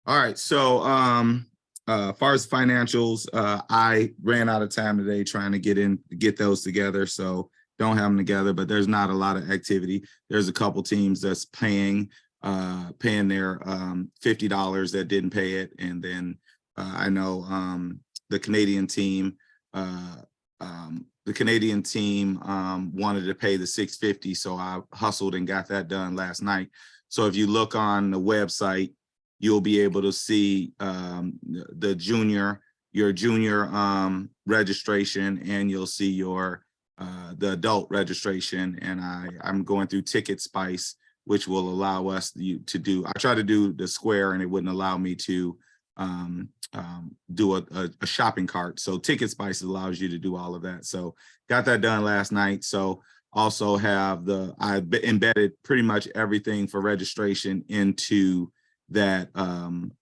All right. So far as financials, I ran out of time today trying to get those together. So don't have them together, but there's not a lot of activity. There's a couple teams that's paying their $50 that didn't pay it. And then I know the Canadian team, wanted to pay the $650. So I hustled and got that done last night. So if you look on the website, you'll be able to see your junior registration, and you'll see your the adult registration. And I'm going through Ticket Spice, which will allow us to do. I tried to do the Square, and it wouldn't allow me to do a shopping cart. So Ticket Spice allows you to do all of that. So got that done last night. So also have I embedded pretty much everything for registration into that the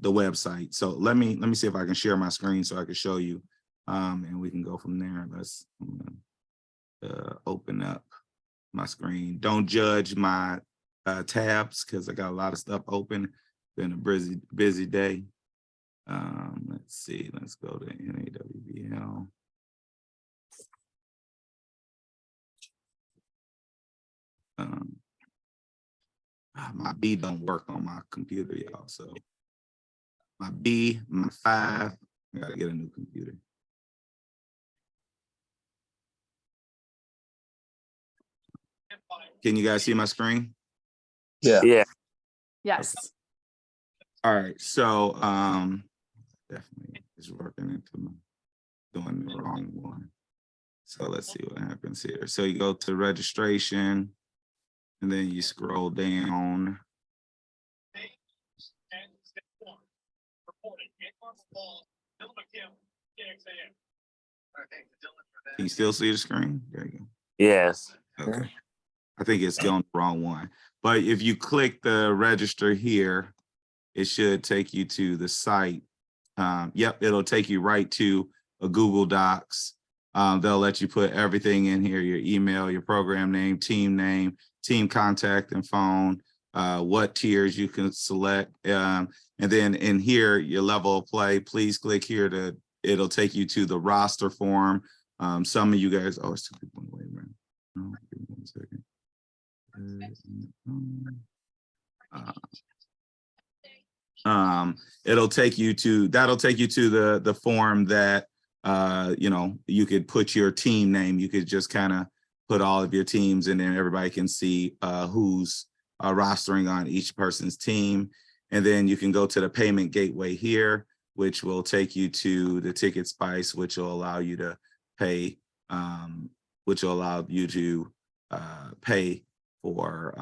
website. So let me see if I can share my screen so I can show you, and we can go from there. Let's open up my screen. Don't judge my tabs because I got a lot of stuff open. Been a busy day. Let's see. Let's go to NAWBL. My B don't work on my computer, y'all. So my 5, I gotta get a new computer. Can you guys see my screen? Yeah. Yes. All right. So definitely it's working into my doing the wrong one. So let's see what happens here. So you go to registration, and then you scroll down. Can you still see the screen? There you go. Yes. Okay. I think it's going the wrong one. But if you click the register here, it should take you to the site. Yep, it'll take you right to a Google Docs. They'll let you put everything in here: your email, your program name, team contact and phone, what tiers you can select. And then in here, your level of play, please click here it'll take you to the roster form. Some of you guys, it's 2 people. Wait a minute. No, give me 1 second. That'll take you to the form that you could put your team name. You could just kind of put all of your teams, and then everybody can see who's rostering on each person's team. And then you can go to the payment gateway here, which will take you to the Ticket Spice, which will allow you to pay, pay for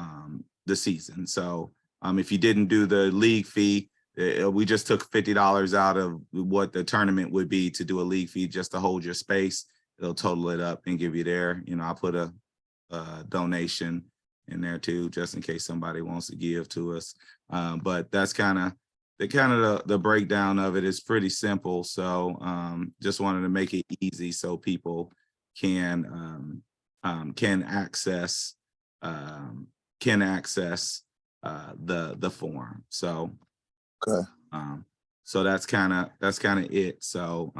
the season. So if you didn't do the league fee, we just took $50 out of what the tournament would be to do a league fee just to hold your space. It'll total it up and give you there. I'll put a donation in there too, just in case somebody wants to give to us. But that's kind of the breakdown of it. Is pretty simple. So just wanted to make it easy so people can access the form. So okay. So that's kind of it. So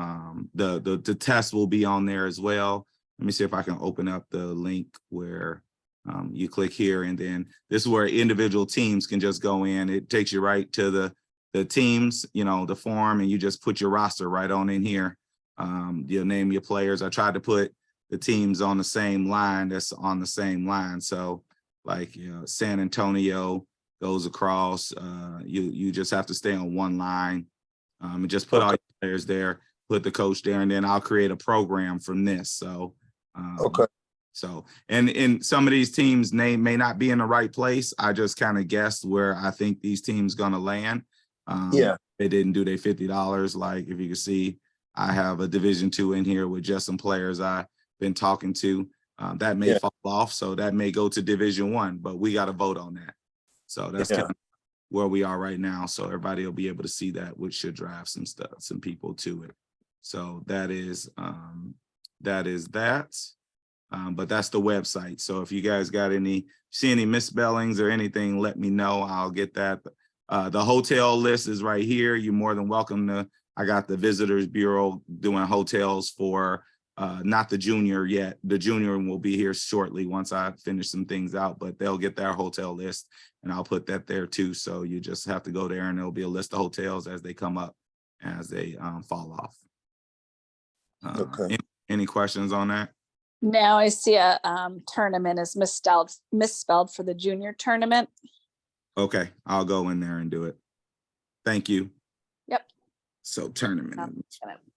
the test will be on there as well. Let me see if I can open up the link where you click here, and then this is where individual teams can just go in. It takes you right to the teams, the form, and you just put your roster right on in here. You'll name your players. I tried to put the teams on the same line. That's on the same line. So like San Antonio goes across. You just have to stay on one line, and just put all your players there, put the coach there, and then I'll create a program from this. So okay. So and some of these teams name may not be in the right place. I just kind of guessed where I think these teams gonna land. They didn't do their $50. Like if you can see, I have a Division II in here with just some players I've been talking to. That may fall off, so that may go to Division I, but we got to vote on that. So that's kind of where we are right now. So everybody will be able to see that, which should drive some people to it. So that is that. But that's the website. So if you guys got see any misspellings or anything, let me know. I'll get that. The hotel list is right here. You're more than welcome to. I got the Visitors Bureau doing hotels for not the junior yet. The junior will be here shortly once I finish some things out, but they'll get their hotel list and I'll put that there too. So you just have to go there and there'll be a list of hotels as they come up, as they fall off. Okay. Any questions on that? Now I see a tournament is misspelled for the junior tournament. Okay, I'll go in there and do it. Thank you. Yep. So tournament.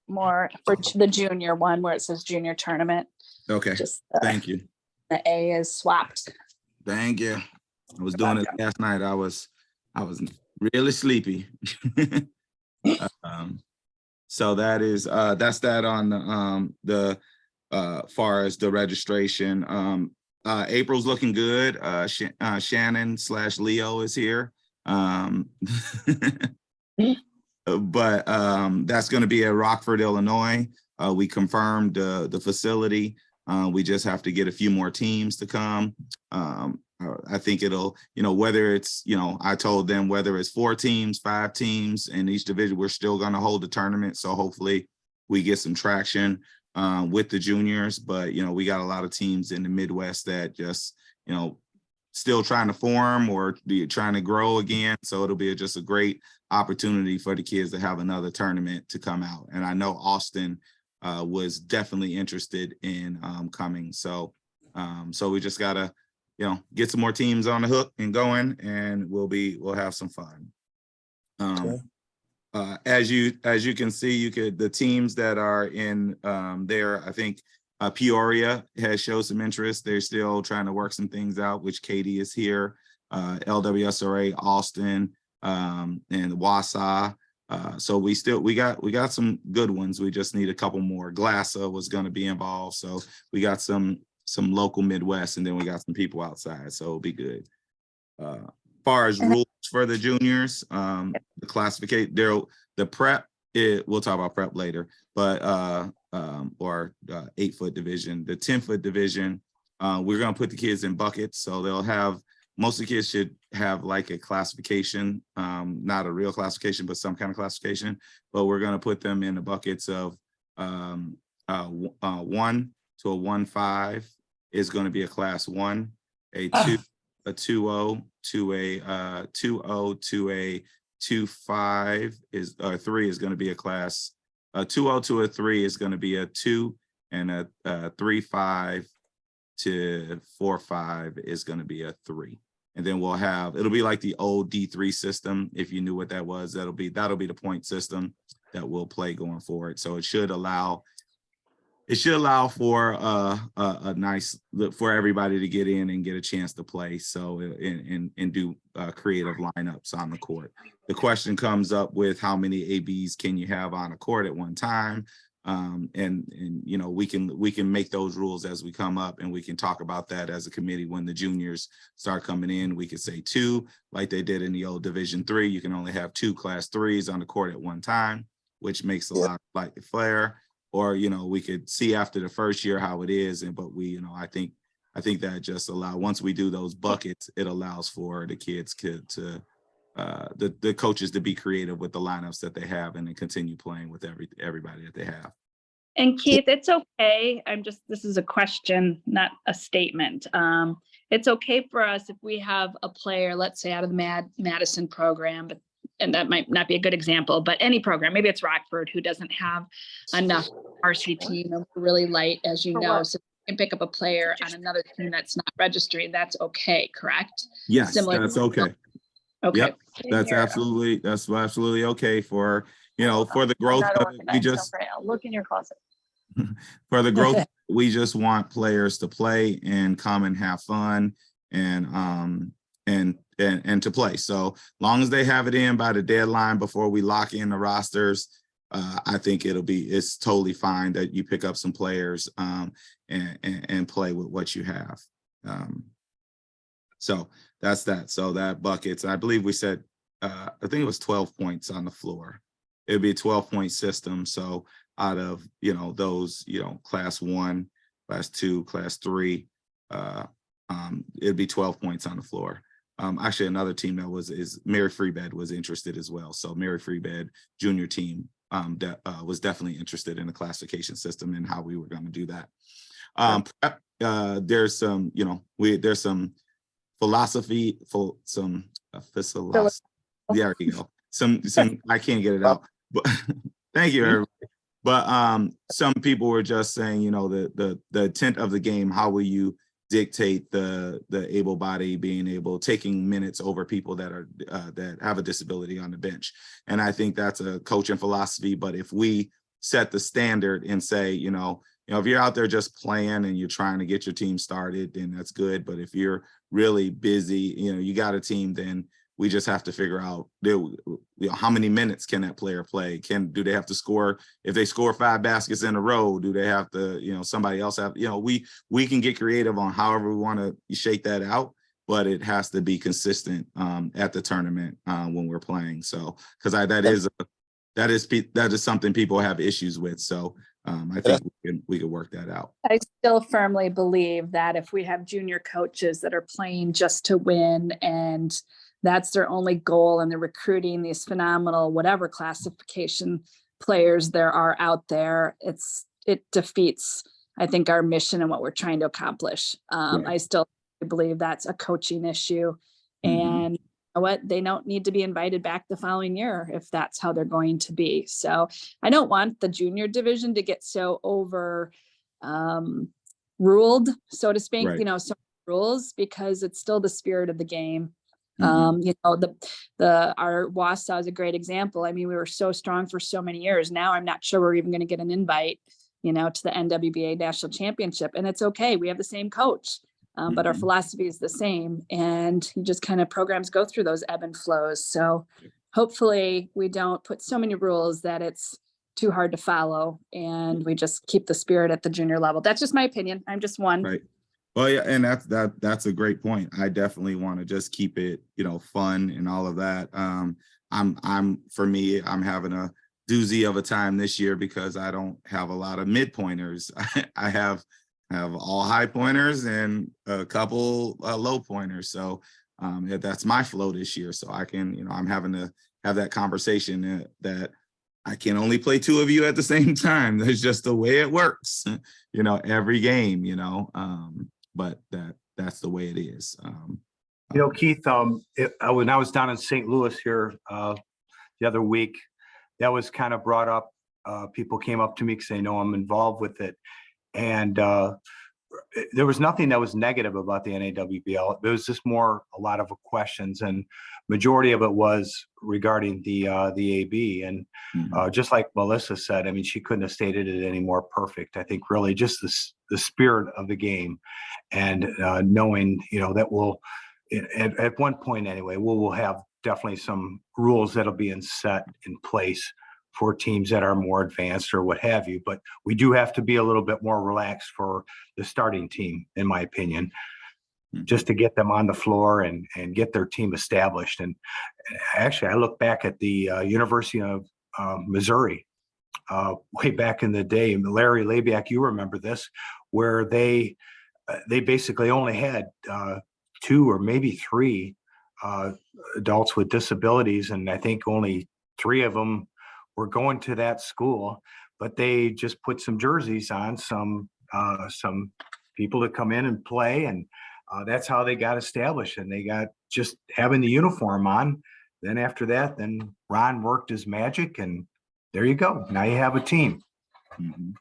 More for the junior one where it says junior tournament. Okay, Just thank you. the A is swapped. Thank you. I was doing it last night. I was really sleepy. So that is that's that on the far as the registration. April's looking good. Shannon/Leo is here. But that's going to be at Rockford, Illinois. We confirmed the facility. We just have to get a few more teams to come. I think it'll, whether it's, I told them whether it's 4 teams, 5 teams in each division, we're still going to hold the tournament. So hopefully we get some traction with the juniors. But, we got a lot of teams in the Midwest that just, still trying to form or trying to grow again. So it'll be just a great opportunity for the kids to have another tournament to come out. And I know Austin was definitely interested in coming. So we just gotta, get some more teams on the hook and going, and we'll have some fun. Okay. As you can see, the teams that are in there, I think Peoria has showed some interest. They're still trying to work some things out, which Katie is here. LWSRA, Austin, and Wausau. So we got some good ones. We just need a couple more. Glassa was going to be involved. So we got some local Midwest, and then we got some people outside. So it'll be good. Far as rules for the juniors, the classification, the prep, we'll talk about prep later, but 8-foot division, the 10-foot division, we're going to put the kids in buckets. So they'll have, most of the kids should have like a classification, not a real classification, but some kind of classification, but we're going to put them in the buckets of 1 to a 1-5 is going to be a class 1, a 2, a 2-0 to a 2-0 to a 2-5 is, or 3 is going to be a class. A 2-0 to a 3 is going to be a 2, and a 3-5 to 4-5 is going to be a 3. And then it'll be like the old D3 system. If you knew what that was, that'll be the point system that we'll play going forward. So it should allow for a nice, for everybody to get in and get a chance to play. So and do creative lineups on the court. The question comes up with how many ABs can you have on a court at one time? And we can make those rules as we come up, and we can talk about that as a committee when the juniors start coming in. We could say 2, like they did in the old Division 3. You can only have 2 Class 3s on the court at one time, which makes a lot like the flare. Or we could see after the first year how it is, but I think that just once we do those buckets, it allows for the kids to the coaches to be creative with the lineups that they have and then continue playing with everybody that they have. And Keith, it's okay. This is a question, not a statement. It's okay for us if we have a player, let's say out of the Madison program, and that might not be a good example, but any program, maybe it's Rockford, who doesn't have enough varsity team and we're really light, as you know, so you can pick up a player on another team that's not registering. That's okay, correct? Yes, Similar that's okay. Okay. Yep, that's absolutely okay for, for the growth. Look in your closet. For the growth, we just want players to play and come and have fun and to play. So long as they have it in by the deadline before we lock in the rosters, I think it's totally fine that you pick up some players and play with what you have. So that's that. So that buckets, I believe we said, I think it was 12 points on the floor. It'd be a 12-point system. So out of, those, class 1, class 2, class 3, it'd be 12 points on the floor. Actually, another team that is Mary Free Bed was interested as well. So Mary Free Bed junior team that was definitely interested in the classification system and how we were going to do that. There's some, there's some philosophy for some philosophy. There you go. Some I can't get it out, but thank you, everybody. But some people were just saying, the intent of the game, how will you dictate the able body taking minutes over people that are that have a disability on the bench. And I think that's a coaching philosophy. But if we set the standard and say, if you're out there just playing and you're trying to get your team started, then that's good. But if you're really busy, you got a team, then we just have to figure out how many minutes can that player play? Do they have to score? If they score 5 baskets in a row, do they have to, somebody else have, we can get creative on however we want to shake that out, but it has to be consistent at the tournament when we're playing. So, because that is something people have issues with. So I think we can work that out. I still firmly believe that if we have junior coaches that are playing just to win and that's their only goal, and they're recruiting these phenomenal, whatever classification players there are out there, it defeats, I think, our mission and what we're trying to accomplish. Right. I still believe that's a coaching issue, and you know what, they don't need to be invited back the following year if that's how they're going to be. So I don't want the junior division to get so over ruled, so to speak, Right. so rules, because it's still the spirit of the game. Mhm. Our Wausau is a great example. I mean, we were so strong for so many years. Now I'm not sure we're even going to get an invite, to the NWBA National Championship, and it's okay. We have the same coach, but our Mhm. philosophy is the same, and you just kind of programs go through those ebb and flows. So hopefully we don't put so many rules that it's too hard to follow, and we just keep the spirit at the junior level. That's just my opinion. I'm just one. Right. Well, yeah, and that's a great point. I definitely want to just keep it, fun and all of that. For me, I'm having a doozy of a time this year because I don't have a lot of mid pointers. I have all high pointers and a couple low pointers. So that's my flow this year. So I can, I'm having to have that conversation that I can only play 2 of you at the same time. That's just the way it works, every game, but that's the way it is. Keith, when I was down in St. Louis here the other week, that was kind of brought up. People came up to me because they know I'm involved with it. And there was nothing that was negative about the NAWBL. It was just a lot of questions, and majority of it was regarding the AB. And just like Melissa said, I mean, she couldn't have stated it any more perfect. I think really just the spirit of the game, and knowing, that we'll, at one point anyway, we'll have definitely some rules that'll be set in place for teams that are more advanced or what have you. But we do have to be a little bit more relaxed for the starting team, in my opinion, just to get them on the floor and get their team established. And actually, I look back at the University of Missouri way back in the day. Larry Labiak, you remember this, where they basically only had 2 or maybe 3 adults with disabilities, and I think only 3 of them were going to that school, but they just put some jerseys on, some people to come in and play, and that's how they got established. And they got just having the uniform on. Then after that, then Ron worked his magic, and there you go. Now you have a team. Mhm.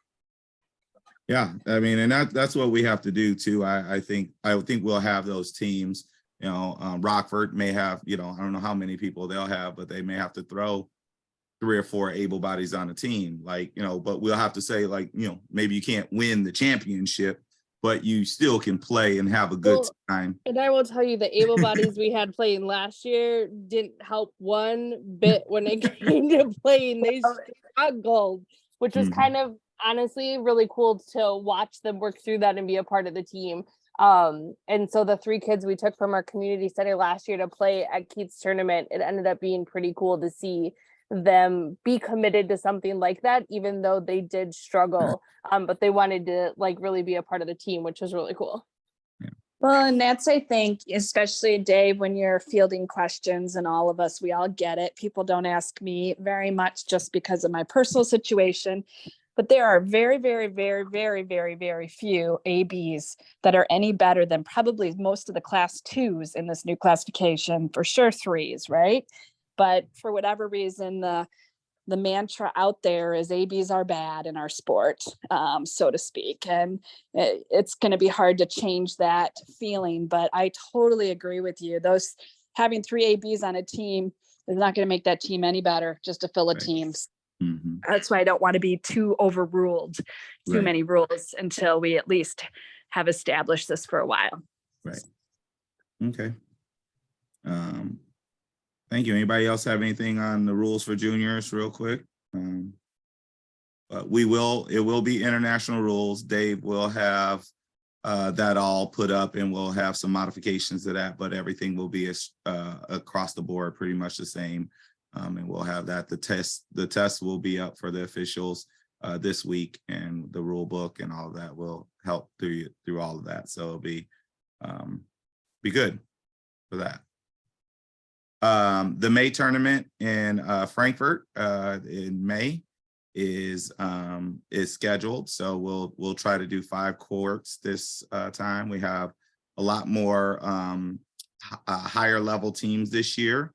Yeah, I mean, and that's what we have to do too. I think we'll have those teams. Rockford may have, I don't know how many people they'll have, but they may have to throw 3 or 4 able bodies on a team, but we'll have to say, maybe you can't win the championship, but you still can play and have a good time. And I will tell you, the able bodies we had playing last year didn't help one bit when it came to playing. They struggled, which was kind of honestly really cool to watch them work through that and be a part of the team. And so the 3 kids we took from our community center last year to play at Keith's tournament, it ended up being pretty cool to see them be committed to something like that, even though they did struggle. But they wanted to like really be a part of the team, which was really cool. Well, and that's, I think, especially Dave, when you're fielding questions, and all of us, we all get it. People don't ask me very much just because of my personal situation, but there are very, very, very, very, very, very few ABs that are any better than probably most of the class 2s in this new classification, for sure 3s, right? But for whatever reason, the mantra out there is ABs are bad in our sport, so to speak. And it's going to be hard to change that feeling, but I totally agree with you. Having 3 ABs on a team is not going to make that team any better, just to fill a Right. team. Mhm. That's why I don't want to be too overruled, too Right. many rules until we at least have established this for a while. Right. Okay. Thank you. Anybody else have anything on the rules for juniors real quick? But it will be international rules. Dave will have that all put up, and we'll have some modifications to that, but everything will be across the board pretty much the same. And we'll have that. The test will be up for the officials this week, and the rule book and all of that will help through all of that. So it'll be good for that. The May tournament in Frankfurt in May is scheduled. So we'll try to do 5 courts this time. We have a lot more higher level teams this year.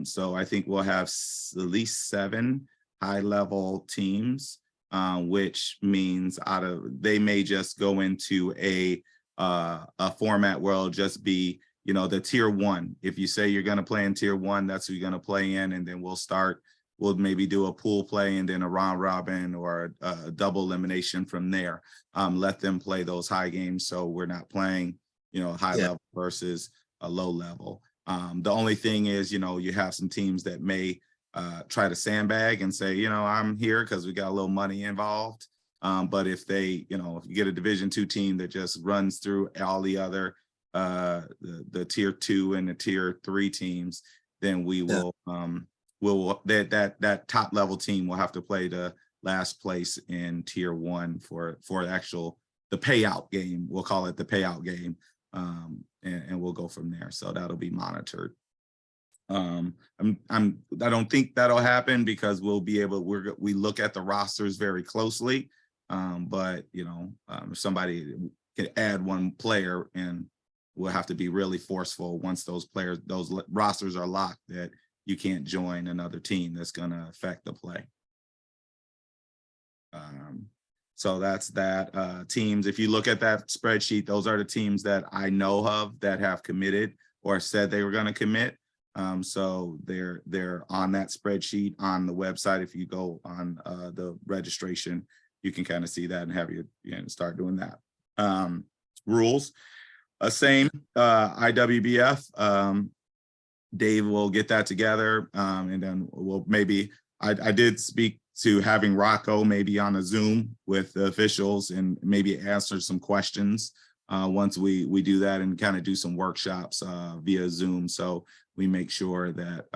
So I think we'll have at least 7 high level teams, which means they may just go into a format where it'll just be, the tier 1. If you say you're going to play in tier 1, that's who you're going to play in. And then we'll maybe do a pool play and then a round robin or a double elimination from there. Let them play those high games. So we're not playing, high level versus a low level. The only thing is, you have some teams that may try to sandbag and say, I'm here because we got a little money involved. But if if you get a Division II team that just runs through all the other the tier 2 and the tier 3 teams, then we will that top level team will have to play the last place in tier 1 for the payout game. We'll call it the payout game, and we'll go from there. So that'll be monitored. I don't think that'll happen because we look at the rosters very closely. But if somebody can add 1 player, and we'll have to be really forceful once those rosters are locked, that you can't join another team that's going to affect the play. So that's that. Teams, if you look at that spreadsheet, those are the teams that I know of that have committed or said they were going to commit. So they're on that spreadsheet on the website. If you go on the registration, you can kind of see that and have you start doing that. Rules, same IWBF. Dave will get that together, and then I did speak to having Rocco maybe on a Zoom with the officials and maybe answer some questions once we do that, and kind of do some workshops via Zoom. So we make sure that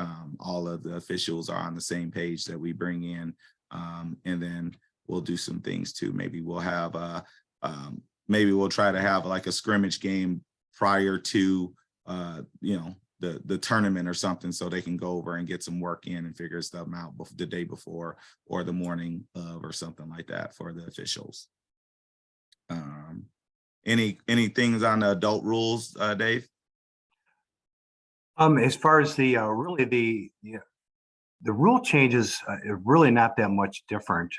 all of the officials are on the same page that we bring in, and then we'll do some things too. Maybe we'll have we'll try to have like a scrimmage game prior to the tournament or something, so they can go over and get some work in and figure stuff out the day before or the morning of, or something like that for the officials. Any things on the adult rules, Dave? As far as the rule changes, are really not that much different.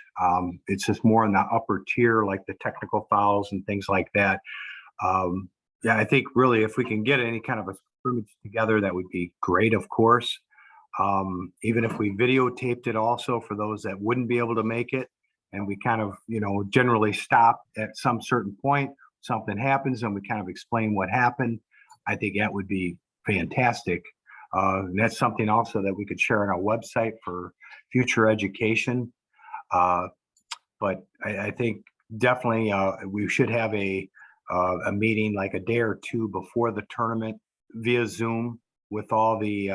It's just more in the upper tier, like the technical fouls and things like that. Yeah, I think really if we can get any kind of a scrimmage together, that would be great, of course. Even if we videotaped it also for those that wouldn't be able to make it, and we kind of, generally stop at some certain point, something happens and we kind of explain what happened, I think that would be fantastic. And that's something also that we could share on our website for future education. But I think definitely we should have a meeting like a day or 2 before the tournament via Zoom with all the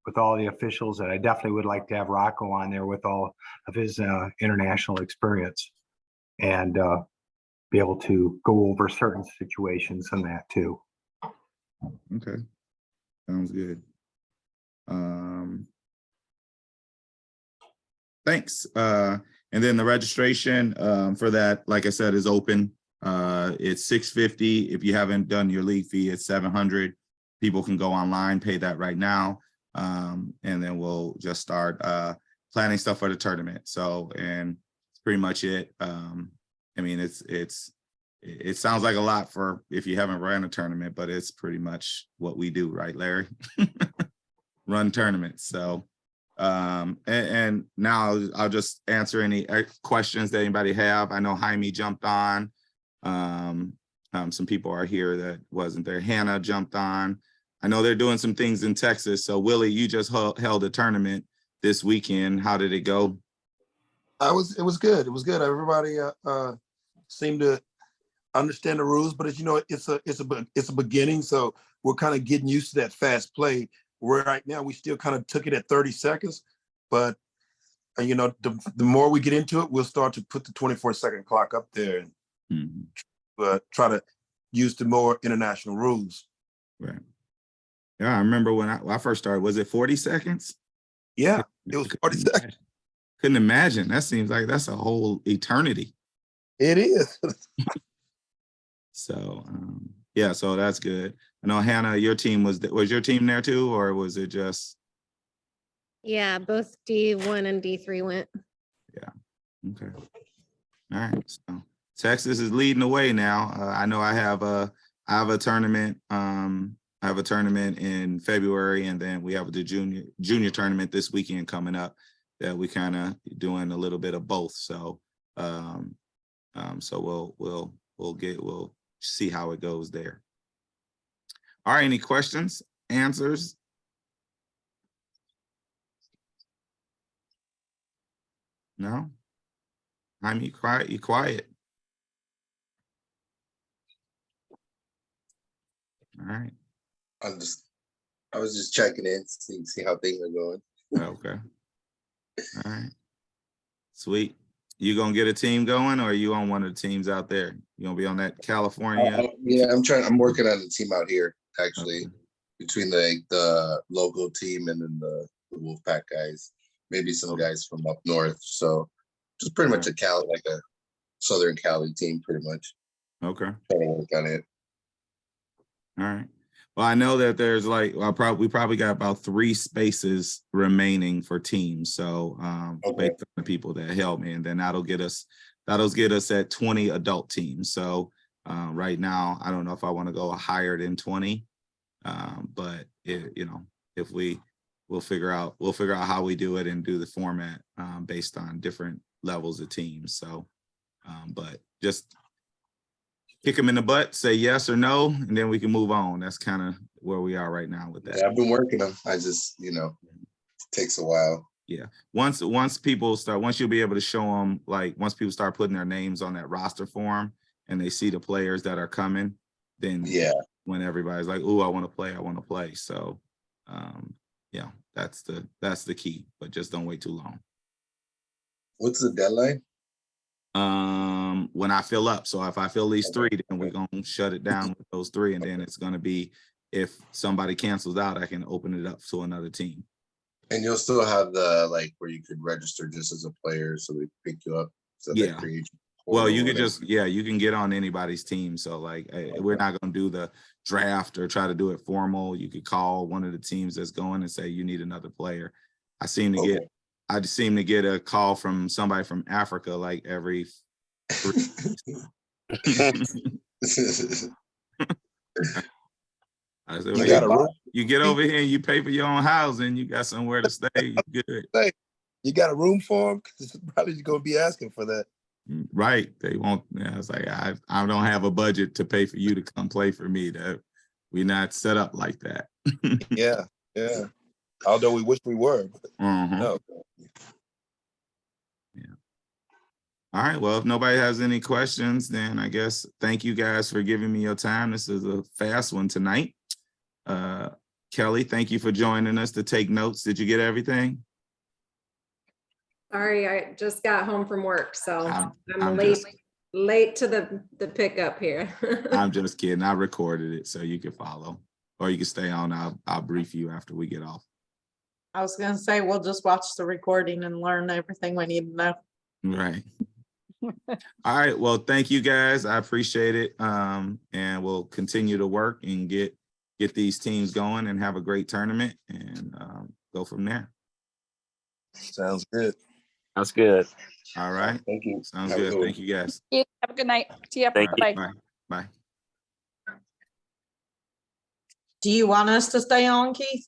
with all the officials, and I definitely would like to have Rocco on there with all of his international experience and be able to go over certain situations and that too. Okay, sounds good. Thanks. And then the registration for that, like I said, is open. It's $650. If you haven't done your league fee, it's $700. People can go online, pay that right now, and then we'll just start planning stuff for the tournament. So, and it's pretty much it. I mean, it sounds like a lot for if you haven't ran a tournament, but it's pretty much what we do, right, Larry? Run tournaments. So, and now I'll just answer any questions that anybody have. I know Jaime jumped on. Some people are here that wasn't there. Hannah jumped on. I know they're doing some things in Texas. So Willie, you just held a tournament this weekend. How did it go? It was good. It was good. Everybody seemed to understand the rules, but as you know, it's a beginning. So we're kind of getting used to that fast play. Where right now we still kind of took it at 30 seconds, but you know, the more we get into it, we'll start to put the 24-second clock up there and try to use the more international rules. Right. Yeah, I remember when I first started, was it 40 seconds? Yeah, it was 40 seconds. Couldn't imagine. That seems like that's a whole eternity. It is. So, yeah, so that's good. I know Hannah, your team was your team there too, or was it just? Yeah, both D1 and D3 went. Yeah. Okay. All right. So Texas is leading the way now. I know I have a tournament. I have a tournament in February, and then we have the junior tournament this weekend coming up that we kind of doing a little bit of both. So, so we'll see how it goes there. All right, any questions, answers? No? You quiet. All right. I was just checking in, see how things are going. Okay. All right. Sweet. You gonna get a team going, or are you on one of the teams out there? You gonna be on that California? Yeah, I'm working on a team out here, actually, between the local team and then the Wolfpack guys, maybe some guys from up north. So just pretty much like a Southern Cali team, pretty much. Okay. Trying to work on it. All right. Well, I know that there's we probably got about 3 spaces remaining for teams. So based on the people that help me, and then that'll get us at 20 adult teams. So right now, I don't know if I want to go higher than 20, but if we'll figure out how we do it and do the format based on different levels of teams. So, but just kick them in the butt, say yes or no, and then we can move on. That's kind of where we are right now with that. Yeah, I've been working them. I just, it takes a while. Yeah. Once you'll be able to show them, like once people start putting their names on that roster form and they see the players that are coming, then when everybody's like, "Ooh, I want to play." So, yeah, that's the key. But just don't wait too long. What's the deadline? When I fill up. So if I fill these 3, then we're gonna shut it down with those 3, and then it's gonna be, if somebody cancels out, I can open it up to another team. And you'll still have the where you could register just as a player, so they pick you up. So yeah. Well, you could just you can get on anybody's team. So we're not gonna do the draft or try to do it formal. You could call one of the teams that's going and say you need another player. I seem to get a call from somebody from Africa like every 3 I said, you get over here and you pay for your own housing, you got somewhere to stay, you good. You got a room for them? Because probably going to be asking for that. Right. They won't. Yeah, it's like, I don't have a budget to pay for you to come play for me. We're not set up like that. Yeah. Although we wish we were. No. Yeah. All right. Well, if nobody has any questions, then I guess thank you guys for giving me your time. This is a fast one tonight. Kelly, thank you for joining us to take notes. Did you get everything? Sorry, I just got home from work, so I'm I'm just- late to the pickup here. I'm just kidding. I recorded it so you can follow, or you can stay on. I'll brief you after we get off. I was gonna say, we'll just watch the recording and learn everything we need to know. Right. All right. Well, thank you guys. I appreciate it. And we'll continue to work and get these teams going and have a great tournament and go from there. Sounds good. That's good. All right. Thank you. Sounds Have a good. one. Thank you guys. Have a good night. See ya. Thank you. Bye. Bye. Bye. Do you want us to stay on, Keith,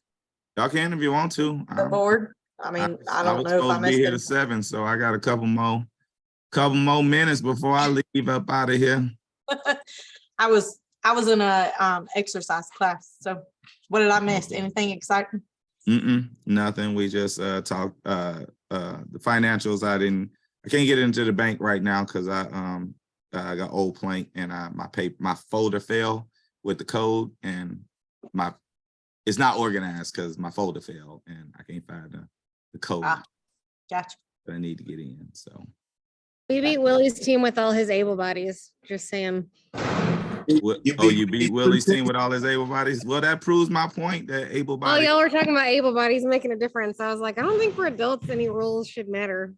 Y'all can if you want to. the board? I mean, I don't was know if supposed I to be here to missed 7, so I got a couple more minutes before I leave up out of here. it. I was in a exercise class, so what did I miss? Anything exciting? Nothing. We just talked the financials. I can't get into the bank right now because I got Old Plank and my folder fell with the code and it's not organized because my folder fell and I can't find the code Gotcha. that I need to get in. So We beat Willie's team with all his able bodies, just saying. you beat Willie's team with all his able bodies? Well, that proves my point that able Oh, bodies. y'all were talking about able bodies making a difference. I was like, I don't think for adults any rules should matter.